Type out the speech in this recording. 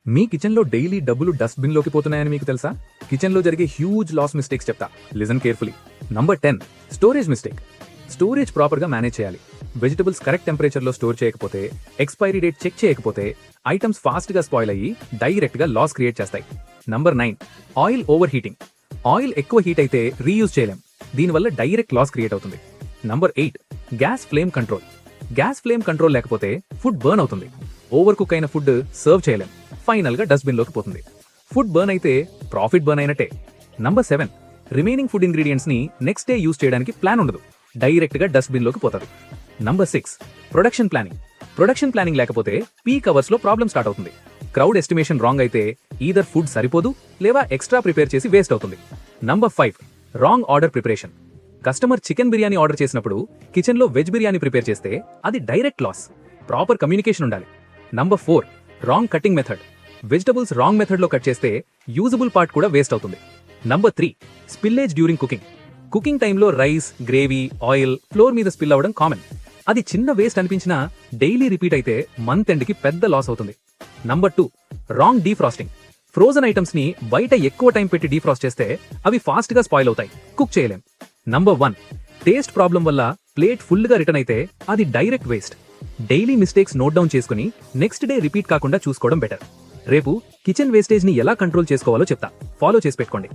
మీ కిచెన్లో డైలీ డబ్బులు డస్ట్బిన్లోకి పోతున్నాయని మీకు తెలుసా? కిచెన్లో జరిగే హ్యూజ్ లాస్ మిస్టేక్స్ చెప్తా, listen carefully. Number 10, storage mistake. Storage ప్రాపర్గా మేనేజ్ చేయాలి. వెజిటబుల్స్ కరెక్ట్ టెంపరేచర్లో స్టోర్ చేయకపోతే, ఎక్స్పైరీ డేట్ చెక్ చేయకపోతే ఐటమ్స్ ఫాస్ట్గా స్పాయిల్ అయ్యి డైరెక్ట్గా లాస్ క్రియేట్ చేస్తాయి. Number 9, oil over heating. Oil ఎక్కువ హీట్ అయితే రీయూజ్ చేయలేం, దీనివల్ల డైరెక్ట్ లాస్ క్రియేట్ అవుతుంది. Number 8, gas flame control. Gas flame control లేకపోతే ఫుడ్ బర్న్ అవుతుంది. ఓవర్ కుక్ అయిన ఫుడ్ సర్వ్ చేయలేం, ఫైనల్ గా డస్ట్బిన్ లోకి పోతుంది. ఫుడ్ బర్న్ అయితే ప్రాఫిట్ బర్న్ అయినట్టే. నంబర్ 7, రిమైనింగ్ ఫుడ్ ఇంగ్రీడియంట్స్ ని నెక్స్ట్ డే యూజ్ చేయడానికి ప్లాన్ ఉండదు, డైరెక్ట్ గా డస్ట్బిన్ లోకి పోతారు. Number 6, production planning. Production planning లేకపోతే పీక్ అవర్స్ లో ప్రాబ్లం స్టార్ట్ అవుతుంది. క్రౌడ్ ఎస్టిమేషన్ రాంగ్ అయితే ఈదర్ ఫుడ్ సరిపోదు లేదా ఎక్స్ట్రా ప్రిపేర్ చేసి వేస్ట్ అవుతుంది. Number 5, wrong order preparation. Customer chicken biryani order చేసినప్పుడు కిచెన్ లో వెజ్ బిర్యానీ ప్రిపేర్ చేస్తే అది డైరెక్ట్ లాస్. ప్రాపర్ కమ్యూనికేషన్ ఉండాలి. Number 4, wrong cutting method. Vegetables wrong method లో కట్ చేస్తే యూజబుల్ పార్ట్ కూడా వేస్ట్ అవుతుంది. Number 3, spillage during cooking. Cooking టైంలో రైస్, గ్రేవీ, ఆయిల్ ఫ్లోర్ మీద స్పిల్ అవ్వడం కామన్. అది చిన్న వేస్ట్ అనిపించినా డైలీ రిపీట్ అయితే మంత్ ఎండ్ కి పెద్ద లాస్ అవుతుంది. Number 2, wrong defrosting. Frozen items ని బయట ఎక్కువ టైం పెట్టి డీఫ్రాస్ట్ చేస్తే అవి ఫాస్ట్ గా స్పాయిల్ అవుతాయి, కుక్ చేయలేం. నంబర్ 1, టేస్ట్ ప్రాబ్లం వల్ల ప్లేట్ ఫుల్ గా రిటర్న్ అయితే అది direct waste. Daily mistakes note down చేసుకుని నెక్స్ట్ డే రిపీట్ కాకుండా చూసుకోవడం బెటర్. రేపు కిచెన్ వేస్టేజ్ ని ఎలా కంట్రోల్ చేసుకోవాలో చెప్తా, ఫాలో చేసి పెట్టుకోండి.